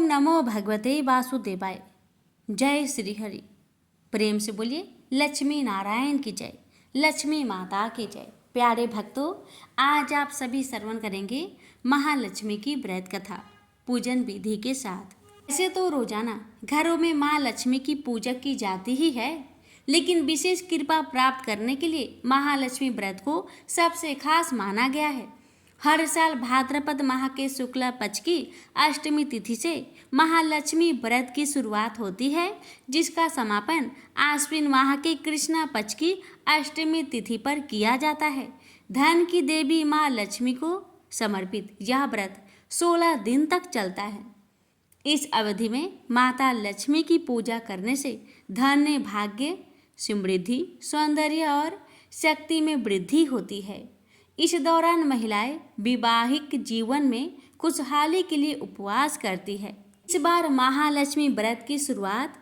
नमो भगवते वासुदेवाय। जय श्री हरि। प्रेम से बोलिए लक्ष्मी नारायण की जय, लक्ष्मी माता की जय। प्यारे भक्तों, आज आप सभी श्रवण करेंगे महालक्ष्मी की व्रत कथा पूजन विधि के साथ। ऐसे तो रोजाना घरों में माँ लक्ष्मी की पूजा की जाती ही है, लेकिन विशेष कृपा प्राप्त करने के लिए महालक्ष्मी व्रत को सबसे खास माना गया है। हर साल भाद्रपद माह के शुक्ला पक्ष की अष्टमी तिथि से महालक्ष्मी व्रत की शुरुआत होती है, जिसका समापन आश्विन माह के कृष्णा पक्ष की अष्टमी तिथि पर किया जाता है। धन की देवी माँ लक्ष्मी को समर्पित यह व्रत 16 दिन तक चलता है। इस अवधि में माता लक्ष्मी की पूजा करने से धन, भाग्य, समृद्धि, सौंदर्य और शक्ति में वृद्धि होती है। इस दौरान महिलाएं वैवाहिक जीवन में खुशहाली के लिए उपवास करती है। इस बार महालक्ष्मी व्रत की शुरुआत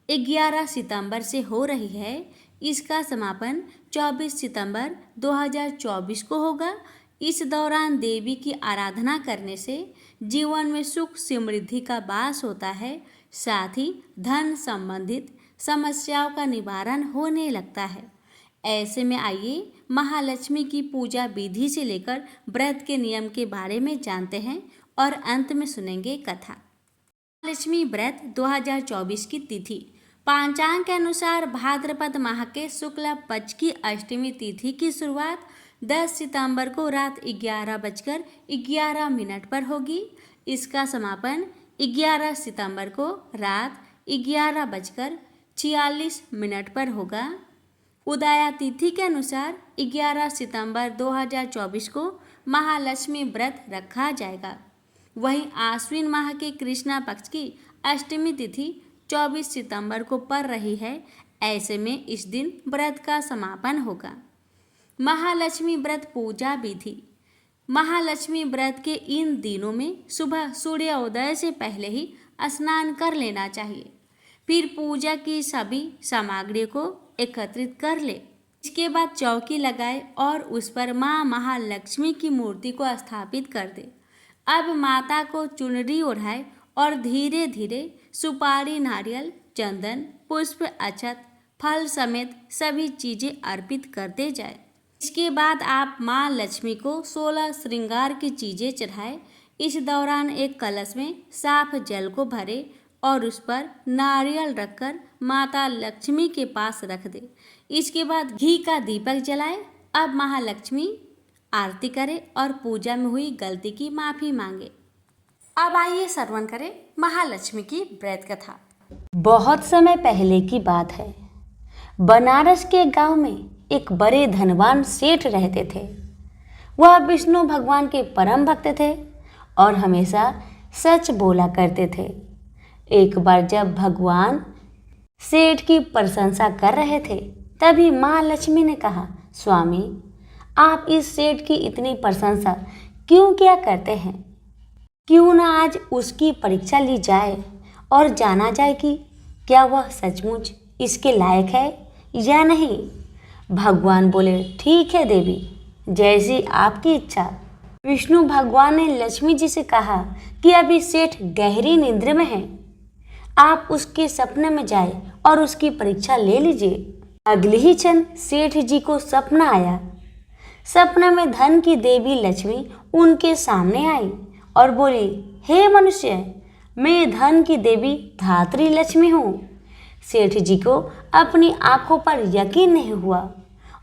11 सितंबर से हो रही है। इसका समापन 24 सितंबर 2024 को होगा। इस दौरान देवी की आराधना करने से जीवन में सुख समृद्धि का वास होता है, साथ ही धन संबंधित समस्याओं का निवारण होने लगता है। ऐसे में आइए महालक्ष्मी की पूजा विधि से लेकर व्रत के नियम के बारे में जानते हैं और अंत में सुनेंगे कथा। महालक्ष्मी व्रत 2024 की तिथि पांचांग के अनुसार भाद्रपद माह के शुक्ला पक्ष की अष्टमी तिथि की शुरुआत 10 सितंबर को रात 11:11 पर होगी। इसका समापन 11 सितंबर को रात 11:46 पर होगा। उदया तिथि के अनुसार 11 सितंबर 2024 को महालक्ष्मी व्रत रखा जाएगा। वहीं आश्विन माह के कृष्णा पक्ष की अष्टमी तिथि 24 सितंबर को पड़ रही है। ऐसे में इस दिन व्रत का समापन होगा। महालक्ष्मी व्रत पूजा विधि। महालक्ष्मी व्रत के इन दिनों में सुबह सूर्योदय से पहले ही स्नान कर लेना चाहिए। फिर पूजा की सभी सामग्रियों को एकत्रित कर ले। इसके बाद चौकी लगाए और उस पर माँ महालक्ष्मी की मूर्ति को स्थापित कर दे। अब माता को चुनरी ओढ़ाए और धीरे धीरे सुपारी, नारियल, चंदन, पुष्प, अक्षत, फल समेत सभी चीजें अर्पित करते जाए। इसके बाद आप माँ लक्ष्मी को 16 श्रृंगार की चीजें चढ़ाए। इस दौरान एक कलश में साफ जल को भरे और उस पर नारियल रखकर माता लक्ष्मी के पास रख दे। इसके बाद घी का दीपक जलाए। अब महालक्ष्मी आरती करे और पूजा में हुई गलती की माफी मांगे। अब आइए श्रवण करें महालक्ष्मी की व्रत कथा। बहुत समय पहले की बात है। बनारस के गांव में एक बड़े धनवान सेठ रहते थे। वह विष्णु भगवान के परम भक्त थे और हमेशा सच बोला करते थे। एक बार जब भगवान सेठ की प्रशंसा कर रहे थे, तभी माँ लक्ष्मी ने कहा, स्वामी, आप इस सेठ की इतनी प्रशंसा क्यों क्या करते हैं? क्यों ना आज उसकी परीक्षा ली जाए और जाना जाए कि क्या वह सचमुच इसके लायक है या नहीं। भगवान बोले, ठीक है देवी, जैसी आपकी इच्छा। विष्णु भगवान ने लक्ष्मी जी से कहा कि अभी सेठ गहरी निद्रा में है, आप उसके सपने में जाए और उसकी परीक्षा ले लीजिए। अगले ही क्षण सेठ जी को सपना आया। सपने में धन की देवी लक्ष्मी उनके सामने आई और बोली, हे मनुष्य, मैं धन की देवी धात्री लक्ष्मी हूँ। सेठ जी को अपनी आंखों पर यकीन नहीं हुआ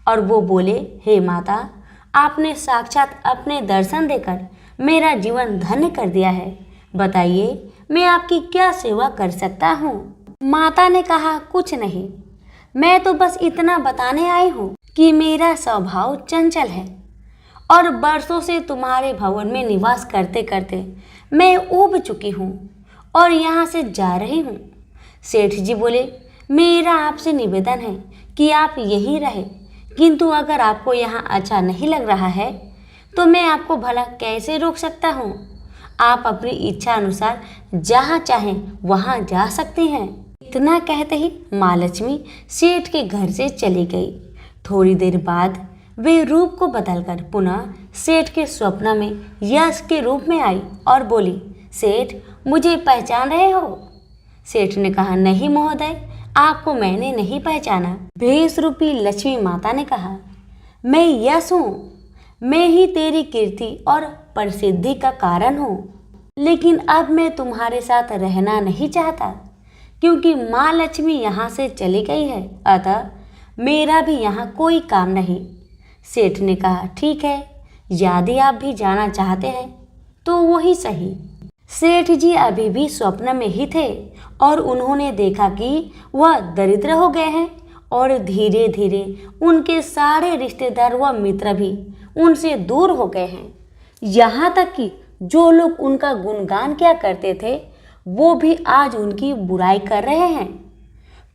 और वो बोले, हे माता, आपने साक्षात अपने दर्शन देकर मेरा जीवन धन्य कर दिया है। बताइए, मैं आपकी क्या सेवा कर सकता हूँ? माता ने कहा, कुछ नहीं, मैं तो बस इतना बताने आई हूँ कि मेरा स्वभाव चंचल है और बरसों से तुम्हारे भवन में निवास करते करते मैं ऊब चुकी हूँ और यहाँ से जा रही हूँ। सेठ जी बोले, मेरा आपसे निवेदन है कि आप यहीं रहे, किंतु अगर आपको यहाँ अच्छा नहीं लग रहा है तो मैं आपको भला कैसे रोक सकता हूँ। आप अपनी इच्छा अनुसार जहाँ चाहें वहाँ जा सकती हैं। इतना कहते ही माँ लक्ष्मी सेठ के घर से चली गई। थोड़ी देर बाद वे रूप को बदलकर पुनः सेठ के स्वप्न में यश के रूप में आई और बोली, सेठ, मुझे पहचान रहे हो? सेठ ने कहा, नहीं महोदय, आपको मैंने नहीं पहचाना। भेष रूपी लक्ष्मी माता ने कहा, मैं यश हूँ, मैं ही तेरी कीर्ति और प्रसिद्धि का कारण हूँ। लेकिन अब मैं तुम्हारे साथ रहना नहीं चाहता, क्योंकि माँ लक्ष्मी यहाँ से चली गई है, अतः मेरा भी यहाँ कोई काम नहीं। सेठ ने कहा, ठीक है, यदि आप भी जाना चाहते हैं तो वही सही। सेठ जी अभी भी स्वप्न में ही थे और उन्होंने देखा कि वह दरिद्र हो गए हैं और धीरे धीरे उनके सारे रिश्तेदार व मित्र भी उनसे दूर हो गए हैं। यहाँ तक कि जो लोग उनका गुणगान किया करते थे वो भी आज उनकी बुराई कर रहे हैं।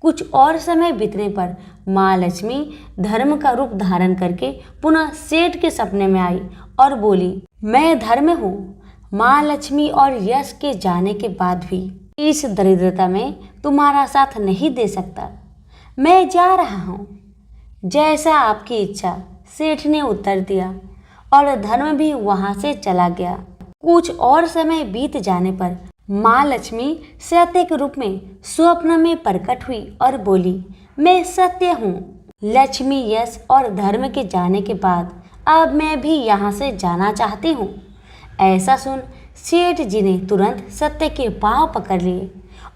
कुछ और समय बीतने पर माँ लक्ष्मी धर्म का रूप धारण करके पुनः सेठ के सपने में आई और बोली, मैं धर्म हूँ। माँ लक्ष्मी और यश के जाने के बाद भी इस दरिद्रता में तुम्हारा साथ नहीं दे सकता, मैं जा रहा हूँ। जैसा आपकी इच्छा, सेठ ने उत्तर दिया और धर्म भी वहाँ से चला गया। कुछ और समय बीत जाने पर माँ लक्ष्मी सत्य के रूप में स्वप्न में प्रकट हुई और बोली, मैं सत्य हूँ। लक्ष्मी, यश और धर्म के जाने के बाद अब मैं भी यहाँ से जाना चाहती हूँ। ऐसा सुन सेठ जी ने तुरंत सत्य के पांव पकड़ लिए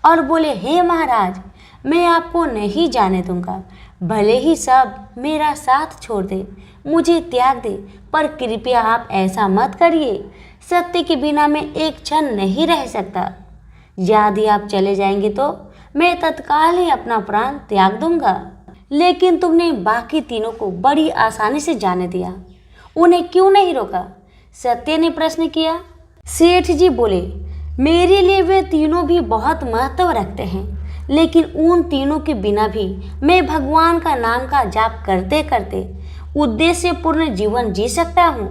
और बोले, हे महाराज, मैं आपको नहीं जाने दूंगा। भले ही सब मेरा साथ छोड़ दे, मुझे त्याग दे, पर कृपया आप ऐसा मत करिए। सत्य के बिना मैं एक क्षण नहीं रह सकता। यदि आप चले जाएंगे तो मैं तत्काल ही अपना प्राण त्याग दूंगा। लेकिन तुमने बाकी तीनों को बड़ी आसानी से जाने दिया, उन्हें क्यों नहीं रोका? सत्य ने प्रश्न किया। सेठ जी बोले, मेरे लिए वे तीनों भी बहुत महत्व रखते हैं, लेकिन उन तीनों के बिना भी मैं भगवान का नाम का जाप करते करते उद्देश्यपूर्ण जीवन जी सकता हूँ।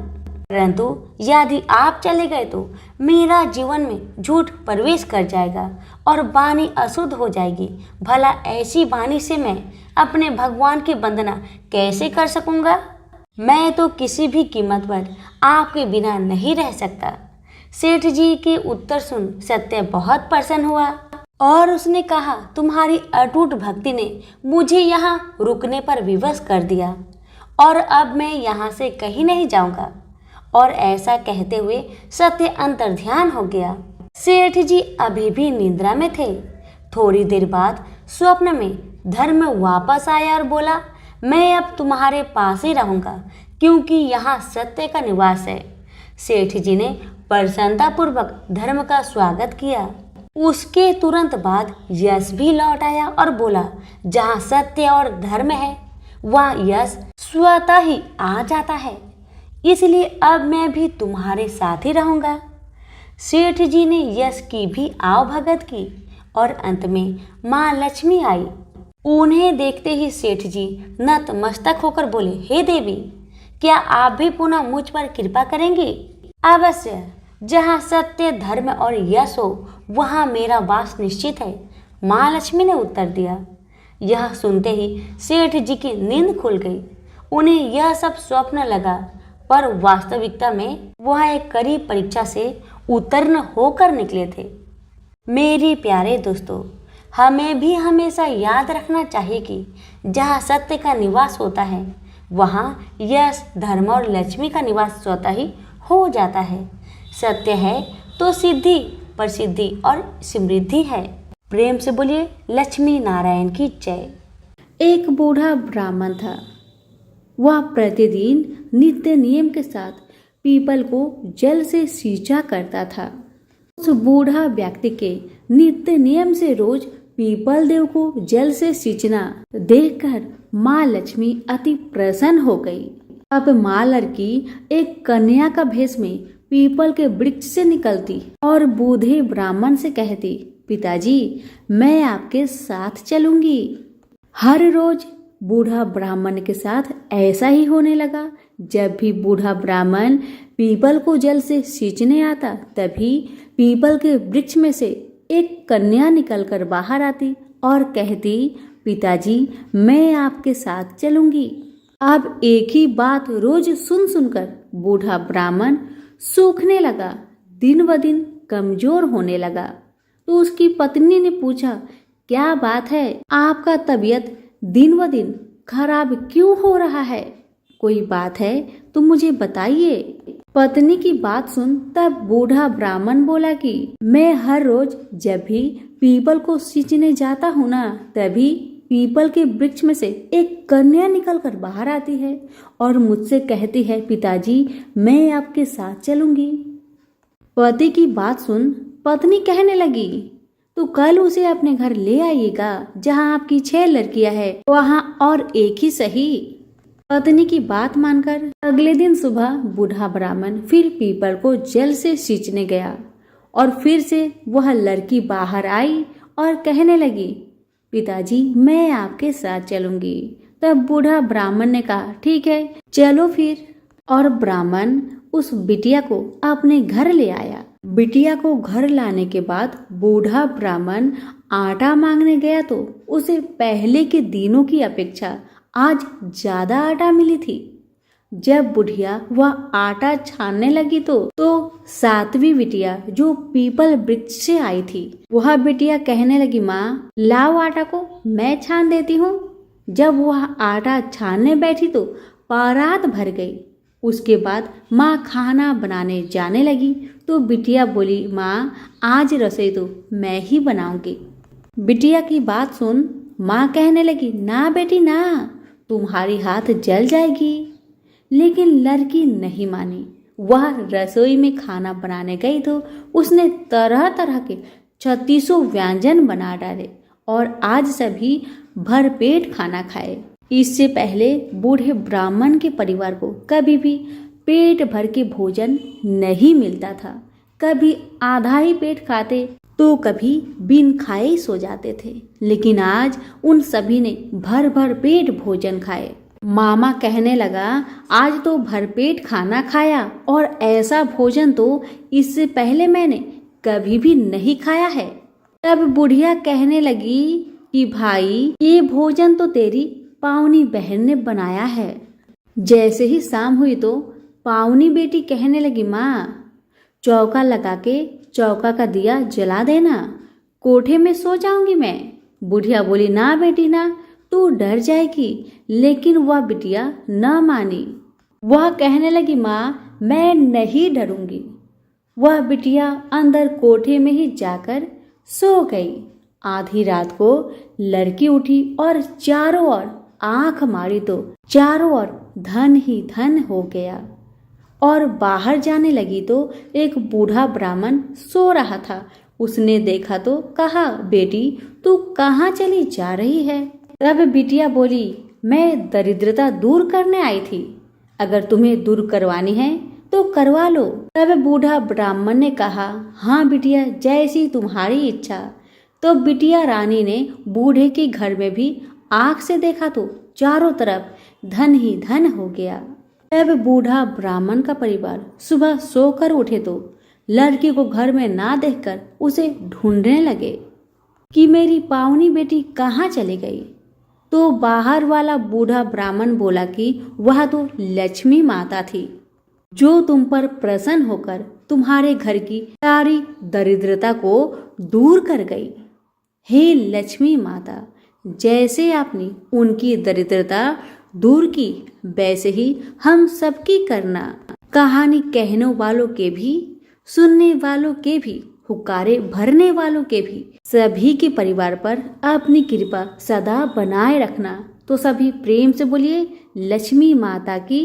परंतु यदि आप चले गए तो मेरा जीवन में झूठ प्रवेश कर जाएगा और वाणी अशुद्ध हो जाएगी। भला ऐसी वाणी से मैं अपने भगवान की वंदना कैसे कर सकूंगा? मैं तो किसी भी कीमत पर आपके बिना नहीं रह सकता। सेठ जी के उत्तर सुन सत्य बहुत प्रसन्न हुआ और उसने कहा, तुम्हारी अटूट भक्ति ने मुझे यहाँ रुकने पर विवश कर दिया और अब मैं यहाँ से कहीं नहीं जाऊंगा। और ऐसा कहते हुए सत्य अंतर्ध्यान हो गया। सेठ जी अभी भी निद्रा में थे। थोड़ी देर बाद स्वप्न में धर्म वापस आया और बोला, मैं अब तुम्हारे पास ही रहूंगा, क्योंकि यहाँ सत्य का निवास है। सेठ जी ने प्रसन्नतापूर्वक धर्म का स्वागत किया। उसके तुरंत बाद यश भी लौट आया और बोला, जहाँ सत्य और धर्म है वहाँ यश स्वतः ही आ जाता है, इसलिए अब मैं भी तुम्हारे साथ ही रहूंगा। सेठ जी ने यश की भी आवभगत की और अंत में माँ लक्ष्मी आई। उन्हें देखते ही सेठ जी नतमस्तक होकर बोले, हे देवी, क्या आप भी पुनः मुझ पर कृपा करेंगी? अवश्य, जहाँ सत्य, धर्म और यश हो वहाँ मेरा वास निश्चित है, माँ लक्ष्मी ने उत्तर दिया। यह सुनते ही सेठ जी की नींद खुल गई। उन्हें यह सब स्वप्न लगा, पर वास्तविकता में वह एक कड़ी परीक्षा से उत्तीर्ण होकर निकले थे। मेरे प्यारे दोस्तों, हमें भी हमेशा याद रखना चाहिए कि जहाँ सत्य का निवास होता है वहाँ यश, धर्म और लक्ष्मी का निवास स्वतः ही हो जाता है। सत्य है तो सिद्धि, प्रसिद्धि और समृद्धि है। प्रेम से बोलिए लक्ष्मी नारायण की जय। एक बूढ़ा ब्राह्मण था। वह प्रतिदिन नित्य नियम के साथ पीपल को जल से सींचा करता था। उस बूढ़ा व्यक्ति के नित्य नियम से रोज पीपल देव को जल से सींचना देखकर माँ लक्ष्मी अति प्रसन्न हो गई। अब माँ लड़की एक कन्या का भेष में पीपल के वृक्ष से निकलती और बूढ़े ब्राह्मण से कहती, पिताजी, मैं आपके साथ चलूंगी। हर रोज बूढ़ा ब्राह्मण के साथ ऐसा ही होने लगा। जब भी बूढ़ा ब्राह्मण पीपल को जल से सींचने आता, तभी पीपल के वृक्ष में से एक कन्या निकलकर बाहर आती और कहती, पिताजी, मैं आपके साथ चलूंगी। अब एक ही बात रोज सुन सुनकर बूढ़ा ब्राह्मण सूखने लगा। दिन ब दिन कमजोर होने लगा। तो उसकी पत्नी ने पूछा, क्या बात है, आपका तबीयत दिन व दिन खराब क्यों हो रहा है? कोई बात है तो मुझे बताइए। पत्नी की बात सुन तब बूढ़ा ब्राह्मण बोला कि मैं हर रोज जब भी पीपल को सींचने जाता हूँ ना, तभी पीपल के वृक्ष में से एक कन्या निकलकर बाहर आती है और मुझसे कहती है, पिताजी मैं आपके साथ चलूंगी। पति की बात सुन पत्नी कहने लगी, तो कल उसे अपने घर ले आइएगा, जहाँ आपकी 6 लड़कियां हैं वहाँ और एक ही सही। पत्नी की बात मानकर अगले दिन सुबह बूढ़ा ब्राह्मण फिर पीपल को जल से सींचने गया और फिर से वह लड़की बाहर आई और कहने लगी, पिताजी मैं आपके साथ चलूंगी। तब बूढ़ा ब्राह्मण ने कहा, ठीक है चलो फिर। और ब्राह्मण उस बिटिया को अपने घर ले आया। बिटिया को घर लाने के बाद बूढ़ा ब्राह्मण आटा मांगने गया तो उसे पहले के दिनों की अपेक्षा आज ज्यादा आटा मिली थी। जब बुढ़िया वह आटा छानने लगी तो 7वीं बिटिया जो पीपल वृक्ष से आई थी, वह बिटिया कहने लगी, माँ लाओ आटा को मैं छान देती हूँ। जब वह आटा छानने बैठी तो परात भर गई। उसके बाद माँ खाना बनाने जाने लगी तो बिटिया बोली, माँ आज रसोई तो मैं ही बनाऊंगी। बिटिया की बात सुन माँ कहने लगी, ना बेटी ना, तुम्हारी हाथ जल जाएगी। लेकिन लड़की नहीं मानी। वह रसोई में खाना बनाने गई तो उसने तरह तरह के 3600 व्यंजन बना डाले और आज सभी भरपेट खाना खाए। इससे पहले बूढ़े ब्राह्मण के परिवार को कभी भी पेट भर के भोजन नहीं मिलता था। कभी आधा ही पेट खाते तो कभी बिन खाए ही सो जाते थे। लेकिन आज उन सभी ने भर भर पेट भोजन खाए। मामा कहने लगा, आज तो भरपेट खाना खाया और ऐसा भोजन तो इससे पहले मैंने कभी भी नहीं खाया है। तब बुढ़िया कहने लगी कि भाई ये भोजन तो तेरी पावनी बहन ने बनाया है। जैसे ही शाम हुई तो पावनी बेटी कहने लगी, माँ चौका लगा के चौका का दिया जला देना, कोठे में सो जाऊंगी मैं। बुढ़िया बोली, ना बेटी ना, तू डर जाएगी। लेकिन वह बिटिया न मानी। वह कहने लगी, माँ मैं नहीं डरूंगी। वह बिटिया अंदर कोठे में ही जाकर सो गई। आधी रात को लड़की उठी और चारों ओर आंख मारी तो चारों ओर धन ही धन हो गया। और बाहर जाने लगी तो एक बूढ़ा ब्राह्मण सो रहा था। उसने देखा तो कहा, बेटी तू कहाँ चली जा रही है? तब बिटिया बोली, मैं दरिद्रता दूर करने आई थी। अगर तुम्हें दूर करवानी है तो करवा लो। तब बूढ़ा ब्राह्मण ने कहा, हाँ बिटिया जैसी तुम्हारी इच्छा। तो बिटिया रानी ने बूढ़े के घर में भी आंख से देखा तो चारों तरफ धन ही धन हो गया। तब बूढ़ा ब्राह्मण का परिवार सुबह सोकर उठे तो लड़की को घर में ना देखकर उसे ढूंढने लगे कि मेरी पावनी बेटी कहाँ चली गई। तो बाहर वाला बूढ़ा ब्राह्मण बोला कि वह तो लक्ष्मी माता थी, जो तुम पर प्रसन्न होकर तुम्हारे घर की सारी दरिद्रता को दूर कर गई। हे लक्ष्मी माता, जैसे आपने उनकी दरिद्रता दूर की, वैसे ही हम सबकी करना। कहानी कहने वालों के भी, सुनने वालों के भी, हुक्कारे भरने वालों के भी, सभी के परिवार पर अपनी कृपा सदा बनाए रखना। तो सभी प्रेम से बोलिए लक्ष्मी माता की।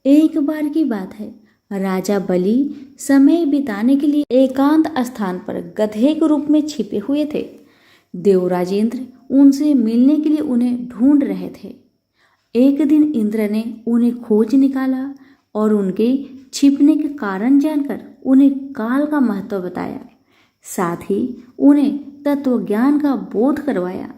एक बार की बात है, राजा बलि समय बिताने के लिए एकांत स्थान पर गधे के रूप में छिपे हुए थे। देवराजेंद्र उनसे मिलने के लिए उन्हें ढूंढ रहे थे। एक दिन इंद्र ने उन्हें खोज निकाला और उनके छिपने के कारण जानकर उन्हें काल का महत्व बताया, साथ ही उन्हें तत्वज्ञान का बोध करवाया।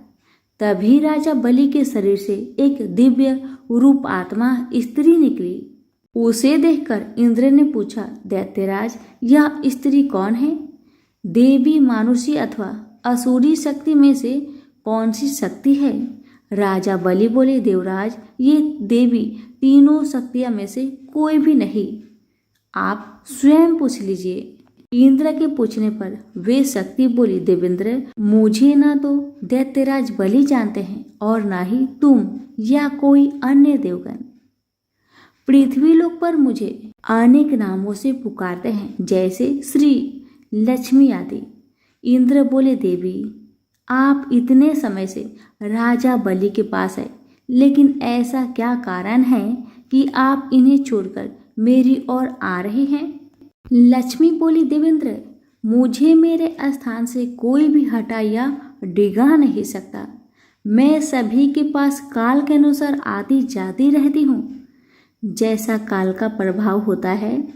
तभी राजा बलि के शरीर से एक दिव्य रूप आत्मा स्त्री निकली। उसे देखकर इंद्र ने पूछा, दैत्यराज यह स्त्री कौन है? देवी, मानुषी अथवा असुरी शक्ति में से कौन सी शक्ति है? राजा बलि बोले, देवराज ये देवी तीनों शक्तियां में से कोई भी नहीं, आप स्वयं पूछ लीजिए। इंद्र के पूछने पर वे शक्ति बोली, देवेंद्र, मुझे ना तो दैत्यराज बलि जानते हैं और ना ही तुम या कोई अन्य देवगण। पृथ्वी लोक पर मुझे अनेक नामों से पुकारते हैं, जैसे श्री, लक्ष्मी आदि। इंद्र बोले, देवी, आप इतने समय से राजा बलि के पास है, लेकिन ऐसा क्या कारण है कि आप इन्हें छोड़कर मेरी ओर आ रहे हैं? लक्ष्मी बोली, देवेंद्र, मुझे मेरे स्थान से कोई भी हटा या डिगा नहीं सकता। मैं सभी के पास काल के अनुसार आती जाती रहती हूँ। जैसा काल का प्रभाव होता है,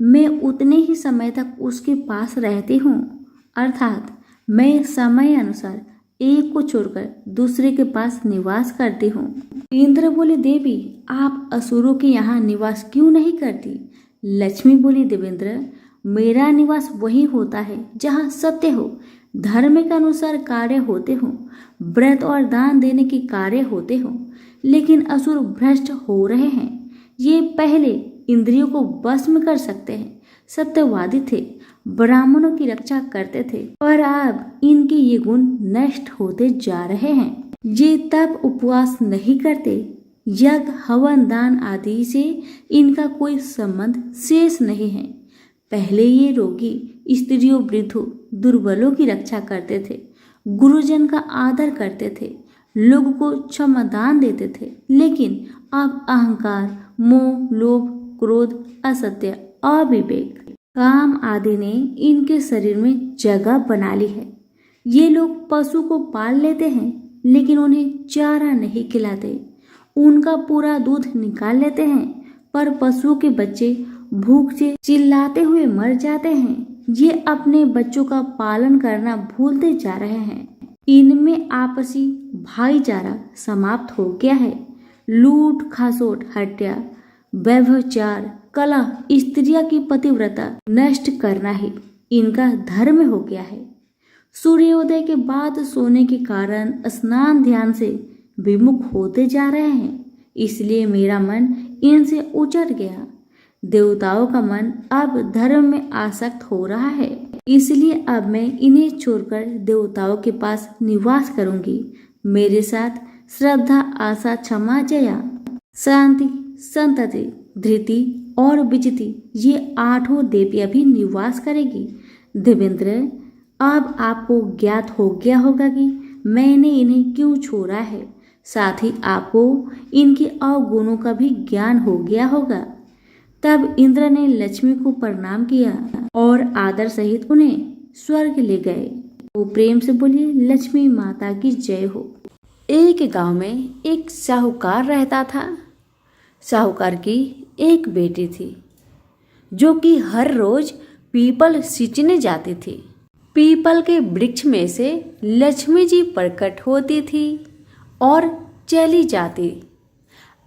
मैं उतने ही समय तक उसके पास रहती हूँ। अर्थात मैं समय अनुसार एक को छोड़कर दूसरे के पास निवास करती हूँ। इंद्र बोले, देवी, आप असुरों के यहाँ निवास क्यों नहीं करती? लक्ष्मी बोली, देवेंद्र, मेरा निवास वही होता है जहाँ सत्य हो, धर्म के अनुसार कार्य होते हो, व्रत और दान देने के कार्य होते हो। लेकिन असुर भ्रष्ट हो रहे हैं। ये पहले इंद्रियों को भस्म कर सकते हैं, सत्यवादी थे, ब्राह्मणों की रक्षा करते थे, पर अब इनके ये गुण नष्ट होते जा रहे हैं। ये तप उपवास नहीं करते, यज्ञ हवन दान आदि से इनका कोई संबंध शेष नहीं है। पहले ये रोगी, स्त्रियों, वृद्धों, दुर्बलों की रक्षा करते थे, गुरुजन का आदर करते थे, लोगों को क्षमादान देते थे। लेकिन अब अहंकार, मोह, लोभ, क्रोध, असत्य, अविवेक, काम आदि ने इनके शरीर में जगह बना ली है। ये लोग पशु को पाल लेते हैं, लेकिन उन्हें चारा नहीं खिलाते। उनका पूरा दूध निकाल लेते हैं, पर पशुओं के बच्चे भूख से चिल्लाते हुए मर जाते हैं। ये अपने बच्चों का पालन करना भूलते जा रहे हैं। इनमें आपसी भाईचारा समाप्त हो गया है। लूट खसोट, हत्या, व्यभिचार, कलह, स्त्रियां की पतिव्रता नष्ट करना ही इनका धर्म हो गया है। सूर्योदय के बाद सोने के कारण स्नान ध्यान से विमुख होते जा रहे हैं। इसलिए मेरा मन इनसे उचट गया। देवताओं का मन अब धर्म में आसक्त हो रहा है। इसलिए अब मैं इन्हें छोड़कर देवताओं के पास निवास करूंगी। मेरे साथ श्रद्धा, आशा, क्षमा, जया, शांति, संतति, धृति और विजिति, ये आठों देवियां भी निवास करेगी। देवेंद्र, अब आपको ज्ञात हो गया होगा कि मैंने इन्हें क्यों छोड़ा है। साथ ही आपको इनके अवगुणों का भी ज्ञान हो गया होगा। तब इंद्र ने लक्ष्मी को प्रणाम किया और आदर सहित उन्हें स्वर्ग ले गए। वो प्रेम से बोली, लक्ष्मी माता की जय हो। एक गांव में एक साहूकार रहता था। साहूकार की एक बेटी थी, जो कि हर रोज पीपल सींचने जाती थी। पीपल के वृक्ष में से लक्ष्मी जी प्रकट होती थी और चली जाती।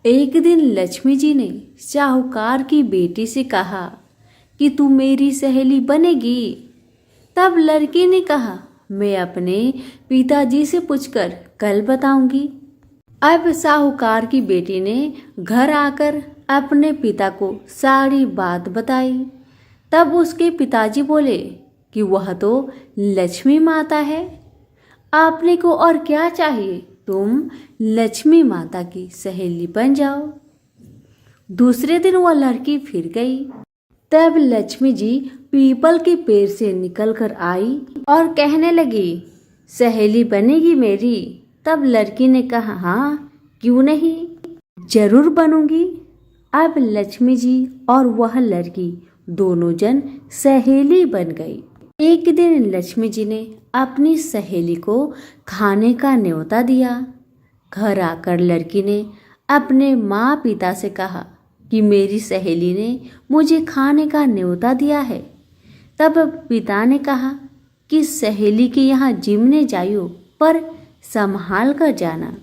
एक दिन लक्ष्मी जी ने साहूकार की बेटी से कहा कि तू मेरी सहेली बनेगी। तब लड़की ने कहा, मैं अपने पिताजी से पूछकर कल बताऊंगी। अब साहूकार की बेटी ने घर आकर अपने पिता को सारी बात बताई। तब उसके पिताजी बोले कि वह तो लक्ष्मी माता है, आपने को और क्या चाहिए, तुम लक्ष्मी माता की सहेली बन जाओ। दूसरे दिन वह लड़की फिर गई। तब लक्ष्मी जी पीपल के पेड़ से निकलकर आई और कहने लगी, सहेली बनेगी मेरी। तब लड़की ने कहा, हाँ क्यों नहीं, जरूर बनूंगी। अब लक्ष्मी जी और वह लड़की दोनों जन सहेली बन गई। एक दिन लक्ष्मी जी ने अपनी सहेली को खाने का न्योता दिया। घर आकर लड़की ने अपने माँ पिता से कहा कि मेरी सहेली ने मुझे खाने का न्योता दिया है। तब पिता ने कहा कि सहेली के यहाँ जिमने जाइयो, पर संभाल कर जाना।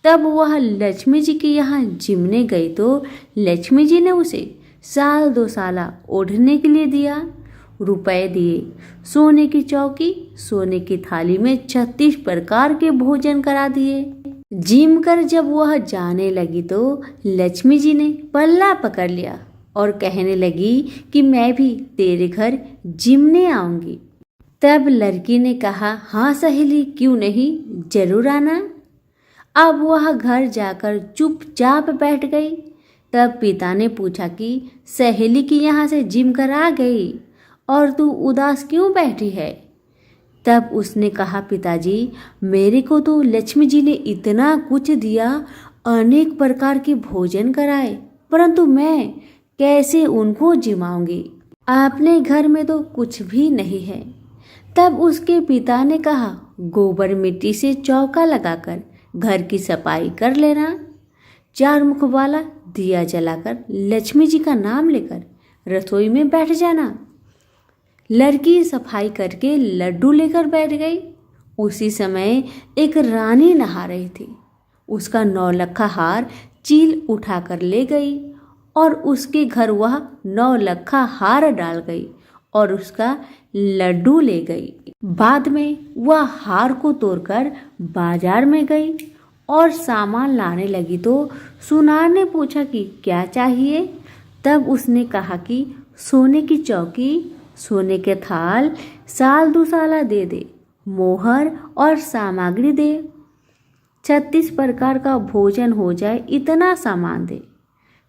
तब वह लक्ष्मी जी के यहाँ जिमने गई तो लक्ष्मी जी ने उसे साल 2 साला ओढ़ने के लिए दिया, रुपए दिए, सोने की चौकी, सोने की थाली में 36 प्रकार के भोजन करा दिए। जिम कर जब वह जाने लगी तो लक्ष्मी जी ने पल्ला पकड़ लिया और कहने लगी कि मैं भी तेरे घर जिमने आऊंगी। तब लड़की ने कहा, हाँ सहेली, क्यों नहीं, जरूर आना। अब वह घर जाकर चुपचाप बैठ गई। तब पिता ने पूछा कि सहेली की यहाँ से जिम कर आ गई और तू उदास क्यों बैठी है। तब उसने कहा, पिताजी, मेरे को तो लक्ष्मी जी ने इतना कुछ दिया, अनेक प्रकार के भोजन कराए, परंतु मैं कैसे उनको जिमाऊंगी, अपने घर में तो कुछ भी नहीं है। तब उसके पिता ने कहा, गोबर मिट्टी से चौका लगाकर घर की सफाई कर लेना, 4 मुख वाला दिया जलाकर लक्ष्मी जी का नाम लेकर रसोई में बैठ जाना। लड़की सफाई करके लड्डू लेकर बैठ गई। उसी समय एक रानी नहा रही थी। उसका 9 लखा हार चील उठाकर ले गई और उसके घर वह 9 लखा हार डाल गई और उसका लड्डू ले गई। बाद में वह हार को तोड़कर बाजार में गई और सामान लाने लगी तो सुनार ने पूछा कि क्या चाहिए। तब उसने कहा कि सोने की चौकी, सोने के थाल, साल दुसाला दे दे, मोहर और सामग्री दे, 36 प्रकार का भोजन हो जाए, इतना सामान दे।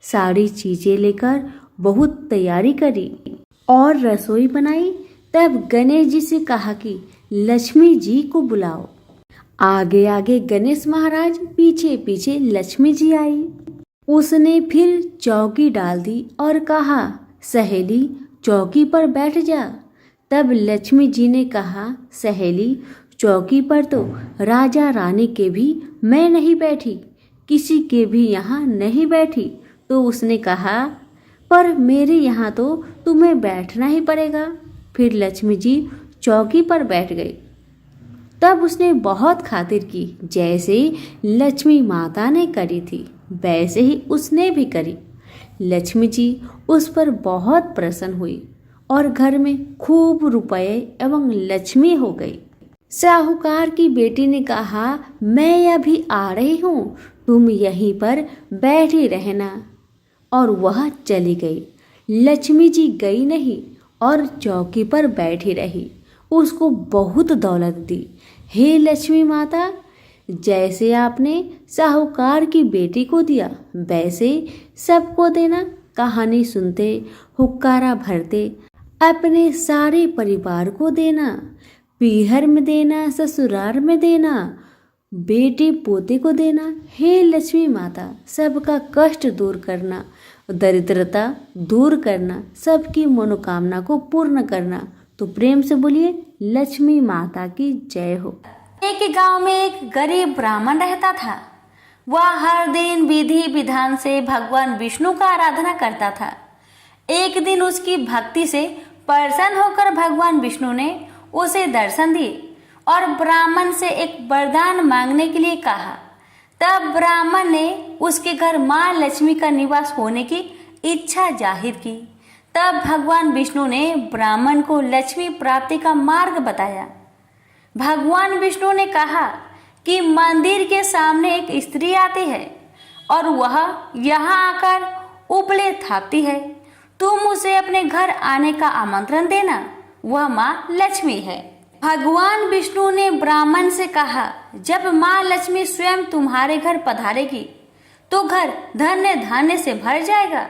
सारी चीजें लेकर बहुत तैयारी करी और रसोई बनाई। तब गणेश जी से कहा कि लक्ष्मी जी को बुलाओ। आगे आगे गणेश महाराज, पीछे पीछे लक्ष्मी जी आई। उसने फिर चौकी डाल दी और कहा, सहेली चौकी पर बैठ जा। तब लक्ष्मी जी ने कहा, सहेली चौकी पर तो राजा रानी के भी मैं नहीं बैठी, किसी के भी यहाँ नहीं बैठी। तो उसने कहा, पर मेरे यहाँ तो तुम्हें बैठना ही पड़ेगा। फिर लक्ष्मी जी चौकी पर बैठ गई। तब उसने बहुत खातिर की, जैसे लक्ष्मी माता ने करी थी वैसे ही उसने भी करी। लक्ष्मी जी उस पर बहुत प्रसन्न हुई और घर में खूब रुपए एवं लक्ष्मी हो गई। साहूकार की बेटी ने कहा, मैं अभी आ रही हूँ, तुम यहीं पर बैठी रहना। और वह चली गई। लक्ष्मी जी गई नहीं और चौकी पर बैठी रही। उसको बहुत दौलत दी। हे लक्ष्मी माता, जैसे आपने साहूकार की बेटी को दिया वैसे सबको देना। कहानी सुनते, हुक्कारा भरते अपने सारे परिवार को देना, पीहर में देना, ससुराल में देना, बेटे पोते को देना। हे लक्ष्मी माता, सबका कष्ट दूर करना, दरिद्रता दूर करना, सबकी मनोकामना को पूर्ण करना। तो प्रेम से बोलिए लक्ष्मी माता की जय हो। एक गांव में एक गरीब ब्राह्मण रहता था। वह हर दिन विधि विधान से भगवान विष्णु का आराधना करता था। एक दिन उसकी भक्ति से प्रसन्न होकर भगवान विष्णु ने उसे दर्शन दिए और ब्राह्मण से एक वरदान मांगने के लिए कहा। तब ब्राह्मण ने उसके घर मां लक्ष्मी का निवास होने की इच्छा जाहिर की। तब भगवान विष्णु ने ब्राह्मण को लक्ष्मी प्राप्ति का मार्ग बताया। भगवान विष्णु ने कहा कि मंदिर के सामने एक स्त्री आती है और वह यहाँ आकर उपले थापती है। तुम उसे अपने घर आने का आमंत्रण देना, वह माँ लक्ष्मी है। भगवान विष्णु ने ब्राह्मण से कहा, जब माँ लक्ष्मी स्वयं तुम्हारे घर पधारेगी तो घर धन्य धान्य से भर जाएगा।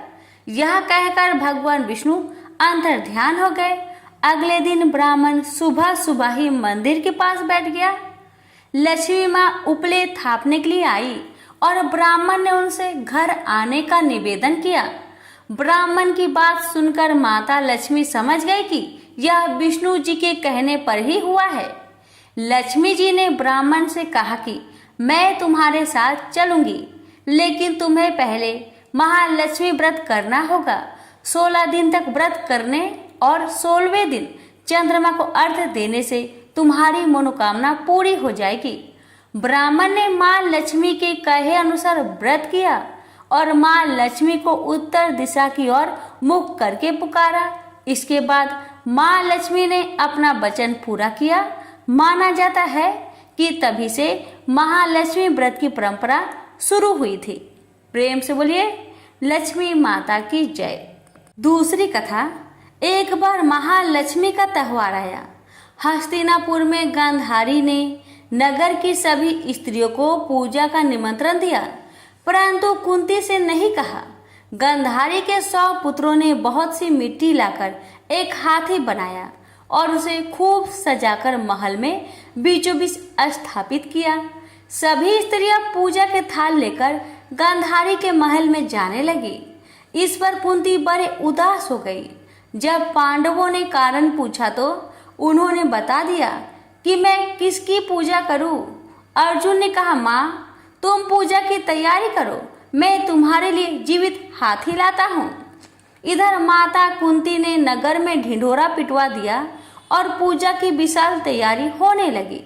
यह कहकर भगवान विष्णु अंतर ध्यान हो गए। अगले दिन ब्राह्मण सुबह सुबह ही मंदिर के पास बैठ गया। लक्ष्मी माँ उपले थापने के लिए आई और ब्राह्मण ने उनसे घर आने का निवेदन किया। ब्राह्मण की बात सुनकर माता लक्ष्मी समझ गई कि यह विष्णु जी के कहने पर ही हुआ है। लक्ष्मी जी ने ब्राह्मण से कहा कि मैं तुम्हारे साथ चलूंगी, लेकिन तुम्हें पहले महालक्ष्मी व्रत करना होगा। 16 दिन तक व्रत करने और 16वें दिन चंद्रमा को अर्घ्य देने से तुम्हारी मनोकामना पूरी हो जाएगी। ब्राह्मण ने माँ लक्ष्मी के कहे अनुसार व्रत किया और माँ लक्ष्मी को उत्तर दिशा की ओर मुख करके पुकारा। इसके बाद माँ लक्ष्मी ने अपना वचन पूरा किया। माना जाता है कि तभी से महालक्ष्मी व्रत की परंपरा शुरू हुई थी। प्रेम से बोलिए लक्ष्मी माता की जय। दूसरी कथा। एक बार महालक्ष्मी का त्योहार आया। हस्तिनापुर में गांधारी ने नगर की सभी स्त्रियों को पूजा का निमंत्रण दिया, परंतु कुंती से नहीं कहा। गांधारी के 100 पुत्रों ने बहुत सी मिट्टी लाकर एक हाथी बनाया और उसे खूब सजाकर महल में बीचों बीच स्थापित किया। सभी स्त्रियां पूजा के थाल लेकर गांधारी के महल में जाने लगी। इस पर कुंती बड़े उदास हो गई। जब पांडवों ने कारण पूछा तो उन्होंने बता दिया कि मैं किसकी पूजा करूं। अर्जुन ने कहा, माँ तुम पूजा की तैयारी करो, मैं तुम्हारे लिए जीवित हाथी लाता हूँ। इधर माता कुंती ने नगर में ढिंढोरा पिटवा दिया और पूजा की विशाल तैयारी होने लगी।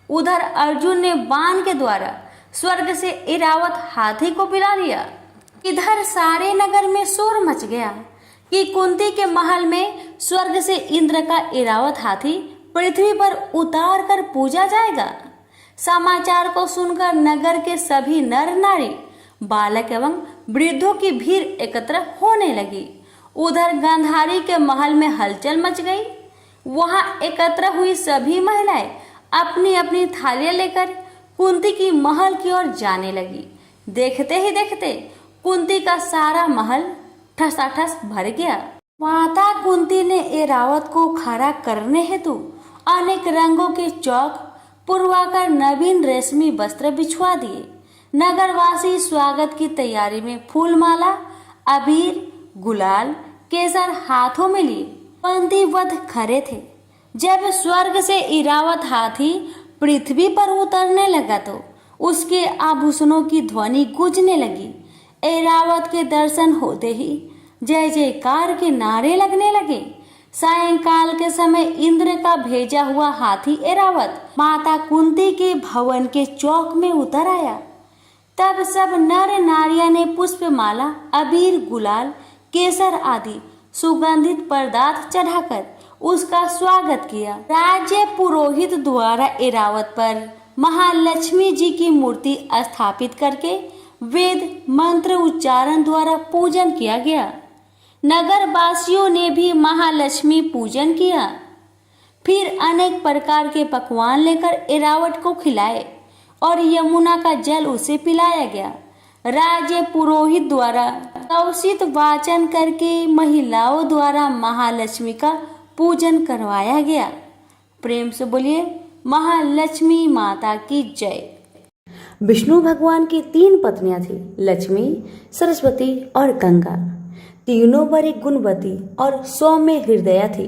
उधर अर्जुन ने बाण के द्वारा स्वर्ग से इरावत हाथी को पिला दिया। इधर सारे नगर में शोर मच गया कि कुंती के महल में स्वर्ग से इंद्र का इरावत हाथी पृथ्वी पर उतार कर पूजा जाएगा। समाचार को सुनकर नगर के सभी नर नारी, बालक एवं वृद्धों की भीड़ एकत्र होने लगी। उधर गांधारी के महल में हलचल मच गई। वहां एकत्र हुई सभी महिलाएं अपनी अपनी थालियां लेकर कुंती की महल की ओर जाने लगी। देखते ही देखते कुंती का सारा महल ठसाठस भर गया। माता कुंती ने एरावत को खड़ा करने हेतु अनेक रंगों के चौक पुरवाकर नवीन रेशमी वस्त्र बिछवा दिए। नगरवासी स्वागत की तैयारी में फूलमाला, अबीर, गुलाल, केसर हाथों में लिए पंक्तिबद्ध खड़े थे। जब स्वर्ग से इरावत हाथी पृथ्वी पर उतरने लगा तो उसके आभूषणों की ध्वनि गूंजने लगी। ऐरावत के दर्शन होते ही जय जयकार के नारे लगने लगे। सायंकाल के समय इंद्र का भेजा हुआ हाथी ऐरावत माता कुंती के भवन के चौक में उतर आया। तब सब नर नारियां ने पुष्पमाला, अबीर, गुलाल, केसर आदि सुगंधित पदार्थ चढ़ाकर उसका स्वागत किया। राज्य पुरोहित द्वारा ऐरावत पर महालक्ष्मी जी की मूर्ति स्थापित करके वेद मंत्र उच्चारण द्वारा पूजन किया गया। नगर वासियों ने भी महालक्ष्मी पूजन किया। फिर अनेक प्रकार के पकवान लेकर ऐरावत को खिलाए और यमुना का जल उसे पिलाया गया। राज्य पुरोहित द्वारा कौशिक वाचन करके महिलाओं द्वारा महालक्ष्मी का पूजन करवाया गया। प्रेम से बोलिए महालक्ष्मी माता की जय। विष्णु भगवान की 3 पत्नियां थी, लक्ष्मी, सरस्वती और गंगा। तीनों बड़ी गुणवती और सौम्य हृदया थी,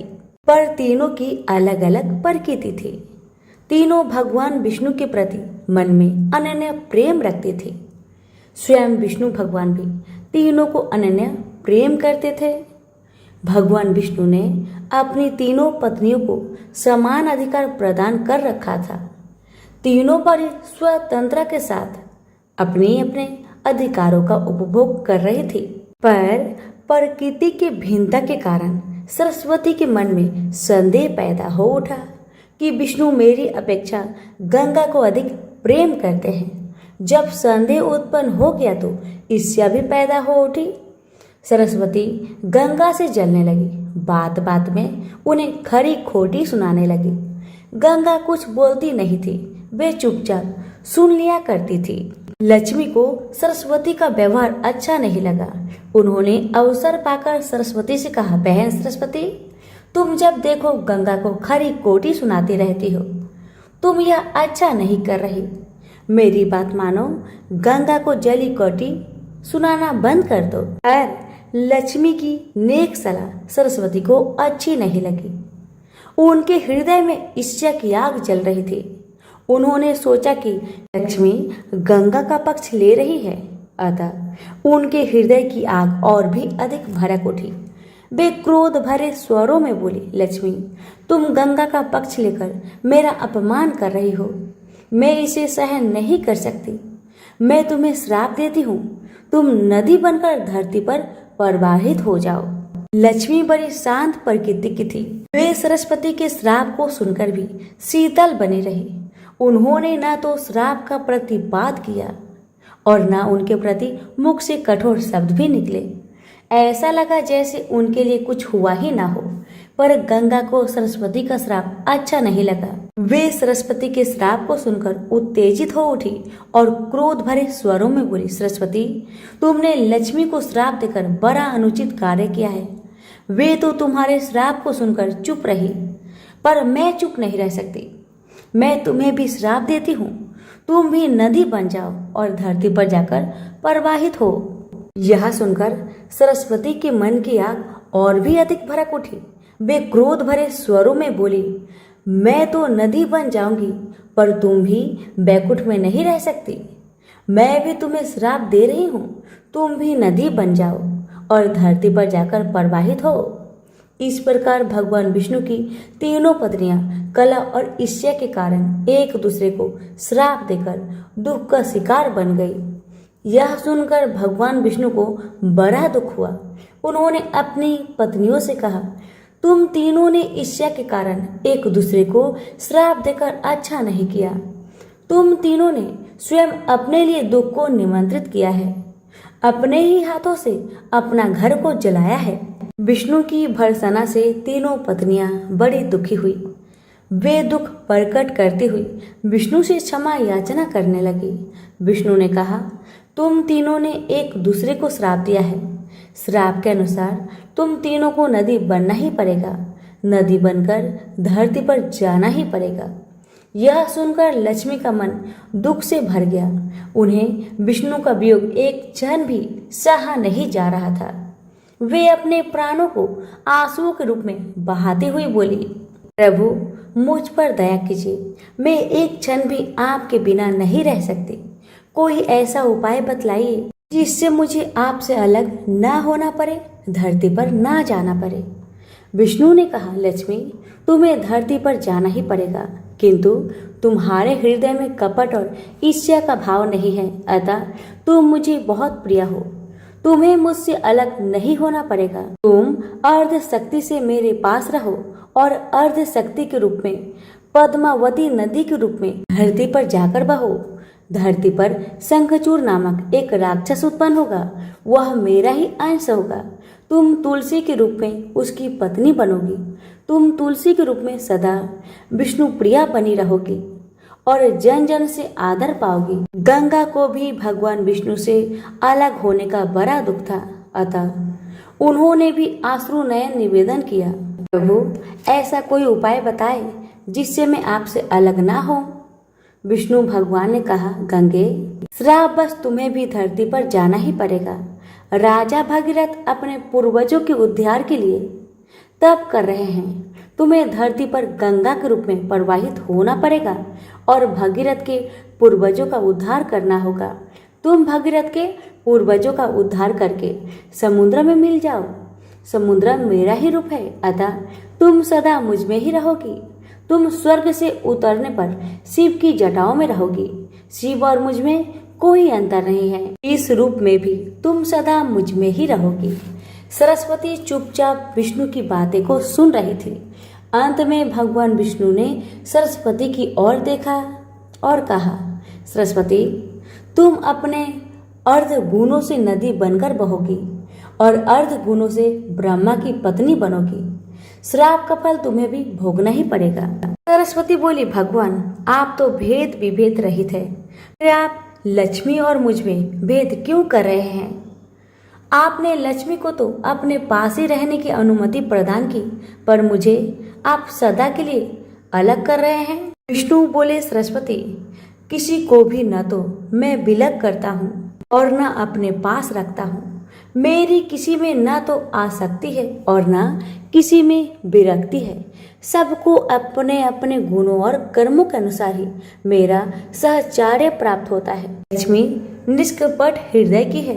पर तीनों की अलग अलग प्रकृति थी। तीनों भगवान विष्णु के प्रति मन में अनन्य प्रेम रखती थी। स्वयं विष्णु भगवान भी तीनों को अनन्य प्रेम करते थे। भगवान विष्णु ने अपनी तीनों पत्नियों को समान अधिकार प्रदान कर रखा था। तीनों बड़ी स्वतंत्रता के साथ अपने अपने अधिकारों का उपभोग कर रही थी, पर प्रकृति के भिन्नता के कारण सरस्वती के मन में संदेह पैदा हो उठा कि विष्णु मेरी अपेक्षा गंगा को अधिक प्रेम करते हैं। जब संदेह उत्पन्न हो गया तो ईर्ष्या भी पैदा हो उठी। सरस्वती गंगा से जलने लगी। बात बात में उन्हें खरी खोटी सुनाने लगी। गंगा कुछ बोलती नहीं थी, वे चुपचाप सुन लिया करती थी। लक्ष्मी को सरस्वती का व्यवहार अच्छा नहीं लगा। उन्होंने अवसर पाकर सरस्वती से कहा, बहन सरस्वती, तुम जब देखो गंगा को खरी खोटी सुनाती रहती हो। तुम यह अच्छा नहीं कर रही। मेरी बात मानो, गंगा को जली कौटी सुनाना बंद कर दो। पर लक्ष्मी की नेक सलाह सरस्वती को अच्छी नहीं लगी। उनके हृदय में ईर्ष्या की आग जल रही थी। उन्होंने सोचा कि लक्ष्मी गंगा का पक्ष ले रही है, अतः उनके हृदय की आग और भी अधिक भड़क उठी। वे क्रोध भरे स्वरों में बोली, लक्ष्मी, तुम गंगा का पक्ष लेकर मेरा अपमान कर रही हो। मैं इसे सहन नहीं कर सकती। मैं तुम्हें श्राप देती हूँ, तुम नदी बनकर धरती पर प्रवाहित हो जाओ। लक्ष्मी बड़ी शांत प्रकृति की थी। वे सरस्वती के श्राप को सुनकर भी शीतल बनी रही। उन्होंने न तो श्राप का प्रतिपाद किया और न उनके प्रति मुख से कठोर शब्द भी निकले। ऐसा लगा जैसे उनके लिए कुछ हुआ ही ना हो। पर गंगा को सरस्वती का श्राप अच्छा नहीं लगा। वे सरस्वती के श्राप को सुनकर उत्तेजित हो उठी और क्रोध भरे स्वरों में बोली, सरस्वती, तुमने लक्ष्मी को श्राप देकर बड़ा अनुचित कार्य किया है। वे तो तुम्हारे श्राप को सुनकर चुप रही, पर मैं चुप नहीं रह सकती। मैं तुम्हें भी श्राप देती हूँ, तुम भी नदी बन जाओ और धरती पर जाकर प्रवाहित हो। यह सुनकर सरस्वती के मन की आग और भी अधिक भड़क उठी। वे क्रोध भरे स्वरों में बोली, मैं तो नदी बन जाऊंगी, पर तुम भी बैकुंठ में नहीं रह सकती। मैं भी तुम्हें श्राप दे रही हूँ, तुम भी नदी बन जाओ और धरती पर जाकर प्रवाहित हो। इस प्रकार भगवान विष्णु की तीनों पत्नियां कला और ईर्ष्या के कारण एक दूसरे को श्राप देकर दुख का शिकार बन गई। यह सुनकर भगवान विष्णु को बड़ा दुख हुआ। उन्होंने अपनी पत्नियों से कहा, तुम तीनों ने ईर्ष्या के कारण एक दूसरे को श्राप देकर अच्छा नहीं किया। तुम तीनों ने स्वयं अपने लिए दुख को निमंत्रित किया है, अपने ही हाथों से अपना घर को जलाया है। विष्णु की भर्त्सना से तीनों पत्नियां बड़ी दुखी हुई। वे दुख प्रकट करती हुई विष्णु से क्षमा याचना करने लगी। विष्णु ने कहा, तुम तीनों ने एक दूसरे को श्राप दिया है। श्राप के अनुसार तुम तीनों को नदी बनना ही पड़ेगा, नदी बनकर धरती पर जाना ही पड़ेगा। यह सुनकर लक्ष्मी का मन दुख से भर गया। उन्हें विष्णु का वियोग एक क्षण भी सहा नहीं जा रहा था। वे अपने प्राणों को आंसुओं के रूप में बहाती हुई बोली, प्रभु, मुझ पर दया कीजिए, मैं एक क्षण भी आपके बिना नहीं रह सकती। कोई ऐसा उपाय बतलाइए जिससे मुझे आपसे अलग ना होना पड़े, धरती पर ना जाना पड़े। विष्णु ने कहा, लक्ष्मी, तुम्हें धरती पर जाना ही पड़ेगा, किंतु तुम्हारे हृदय में कपट और ईर्ष्या का भाव नहीं है, अतः तुम मुझे बहुत प्रिय हो। तुम्हें मुझसे अलग नहीं होना पड़ेगा। तुम अर्ध शक्ति से मेरे पास रहो और अर्ध शक्ति के रूप में पद्मावती नदी के रूप में धरती पर जाकर बहो। धरती पर शंखचूड़ नामक एक राक्षस उत्पन्न होगा, वह मेरा ही अंश होगा। तुम तुलसी के रूप में उसकी पत्नी बनोगी। तुम तुलसी के रूप में सदा विष्णु प्रिया बनी रहोगी और जन जन से आदर पाओगी। गंगा को भी भगवान विष्णु से अलग होने का बड़ा दुख था, अतः उन्होंने भी आश्रु नयन निवेदन किया, प्रभु, ऐसा कोई उपाय बताए जिससे मैं आपसे अलग ना हो। विष्णु भगवान ने कहा, गंगे, श्राप बस तुम्हें भी धरती पर जाना ही पड़ेगा। राजा भगीरथ अपने पूर्वजों के उद्धार के लिए तप कर रहे हैं। तुम्हें धरती पर गंगा के रूप में प्रवाहित होना पड़ेगा और भगीरथ के पूर्वजों का उद्धार करना होगा। तुम भगीरथ के पूर्वजों का उद्धार करके समुद्र में मिल जाओ। समुद्र मेरा ही रूप है, अतः तुम सदा मुझ में ही रहोगी। तुम स्वर्ग से उतरने पर शिव की जटाओं में रहोगी। शिव और मुझ में कोई अंतर नहीं है। इस रूप में भी तुम सदा मुझ में ही रहोगी। सरस्वती चुपचाप विष्णु की बातें को सुन रही थी। अंत में भगवान विष्णु ने सरस्वती की ओर देखा और कहा, सरस्वती, तुम अपने अर्ध गुणों से नदी बनकर बहोगी और अर्ध गुणों से ब्रह्मा की पत्नी बनोगी। श्राप का फल तुम्हें भी भोगना ही पड़ेगा। सरस्वती बोली, भगवान, आप तो भेद विभेद रहित है, फिर आप लक्ष्मी और मुझ में भेद क्यों कर रहे हैं? आपने लक्ष्मी को तो अपने पास ही रहने की अनुमति प्रदान की, पर मुझे आप सदा के लिए अलग कर रहे हैं। विष्णु बोले, सरस्वती, किसी को भी न तो मैं विलग करता हूँ और न अपने पास रखता हूँ। मेरी किसी में न तो आसक्ति है और न किसी में विरक्ति है। सबको अपने अपने गुणों और कर्मों के अनुसार ही मेरा सहचार्य प्राप्त होता है। लक्ष्मी निष्कपट हृदय की है।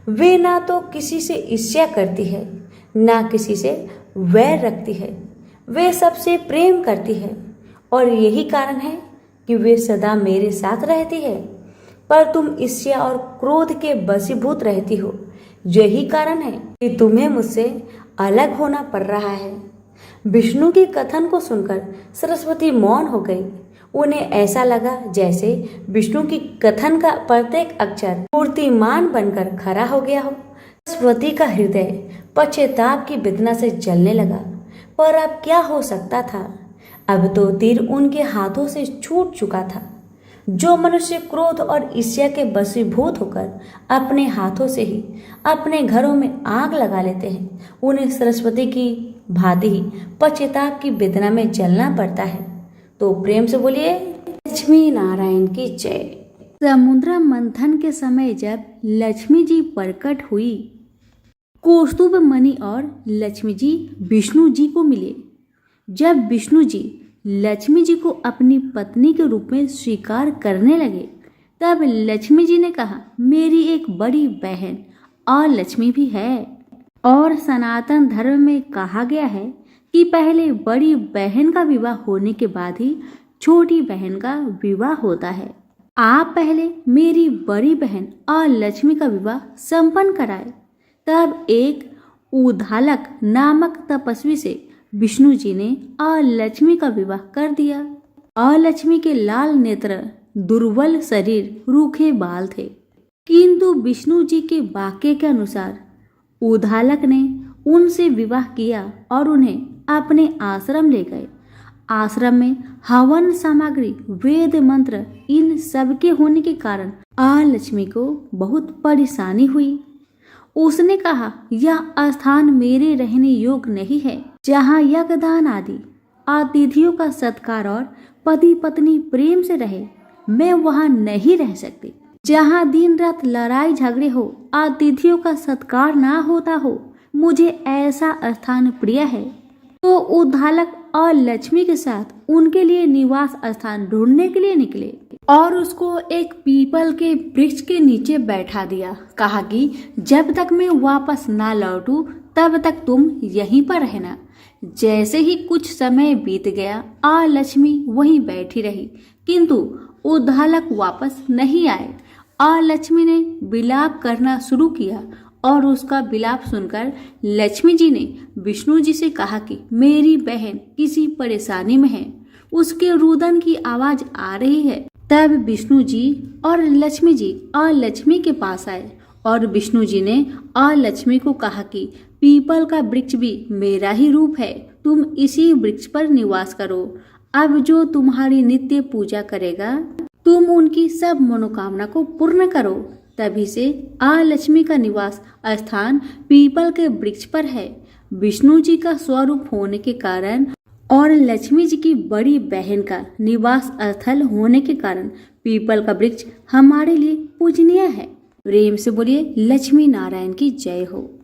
वे ना तो किसी से ईर्ष्या करती है, ना किसी से वैर रखती है। वे सबसे प्रेम करती है और यही कारण है कि वे सदा मेरे साथ रहती है। पर तुम ईर्ष्या और क्रोध के वशीभूत रहती हो। यही कारण है कि तुम्हें मुझसे अलग होना पड़ रहा है। विष्णु के कथन को सुनकर सरस्वती मौन हो गई। उन्हें ऐसा लगा जैसे विष्णु की कथन का प्रत्येक अक्षर मूर्तिमान बनकर खड़ा हो गया हो। सरस्वती का हृदय पश्चाताप की वेदना से जलने लगा। पर अब क्या हो सकता था? अब तो तीर उनके हाथों से छूट चुका था। जो मनुष्य क्रोध और ईर्ष्या के वशीभूत होकर अपने हाथों से ही अपने घरों में आग लगा लेते हैं, उन्हें सरस्वती की भांति ही पश्चाताप की वेदना में जलना पड़ता है। तो प्रेम से बोलिए लक्ष्मी नारायण की जय। समुद्र मंथन के समय जब लक्ष्मी जी प्रकट हुई, कौस्तुभ मणि और लक्ष्मी जी विष्णु जी को मिले। जब विष्णु जी लक्ष्मी जी को अपनी पत्नी के रूप में स्वीकार करने लगे, तब लक्ष्मी जी ने कहा, मेरी एक बड़ी बहन और लक्ष्मी भी है। और सनातन धर्म में कहा गया है कि पहले बड़ी बहन का विवाह होने के बाद ही छोटी बहन का विवाह होता है। आप पहले मेरी बड़ी बहन और लक्ष्मी का विवाह संपन्न कराए। तब एक उद्धालक नामक तपस्वी से विष्णु जी ने और लक्ष्मी का विवाह कर दिया। और लक्ष्मी के लाल नेत्र, दुर्बल शरीर, रूखे बाल थे। किंतु विष्णु जी के वाक्य के अनुसार उद्धालक ने उनसे विवाह किया और उन्हें अपने आश्रम ले गए। आश्रम में हवन सामग्री, वेद मंत्र, इन सब के होने के कारण लक्ष्मी को बहुत परेशानी हुई। उसने कहा, यह स्थान मेरे रहने योग्य नहीं है, जहाँ यज्ञदान आदि अतिथियों का सत्कार और पति पत्नी प्रेम से रहे। मैं वहाँ नहीं रह सकती। जहाँ दिन रात लड़ाई झगड़े हो, अतिथियों का सत्कार ना होता हो, मुझे ऐसा स्थान प्रिय है। तो उद्धालक और लक्ष्मी के साथ उनके लिए निवास स्थान ढूंढने के लिए निकले और उसको एक पीपल के वृक्ष के नीचे बैठा दिया। कहा कि जब तक मैं वापस ना लौटूं तब तक तुम यहीं पर रहना। जैसे ही कुछ समय बीत गया और लक्ष्मी वहीं बैठी रही, किंतु उद्धालक वापस नहीं आए। और लक्ष्मी ने विलाप करना शुरू किया और उसका विलाप सुनकर लक्ष्मी जी ने विष्णु जी से कहा कि मेरी बहन किसी परेशानी में है, उसके रुदन की आवाज आ रही है। तब विष्णु जी और लक्ष्मी के पास आए और विष्णु जी ने और लक्ष्मी को कहा कि पीपल का वृक्ष भी मेरा ही रूप है, तुम इसी वृक्ष पर निवास करो। अब जो तुम्हारी नित्य पूजा करेगा, तुम उनकी सब मनोकामना को पूर्ण करो। तभी से लक्ष्मी का निवास स्थान पीपल के वृक्ष पर है। विष्णु जी का स्वरूप होने के कारण और लक्ष्मी जी की बड़ी बहन का निवास स्थल होने के कारण पीपल का वृक्ष हमारे लिए पूजनीय है। प्रेम से बोलिए लक्ष्मी नारायण की जय हो।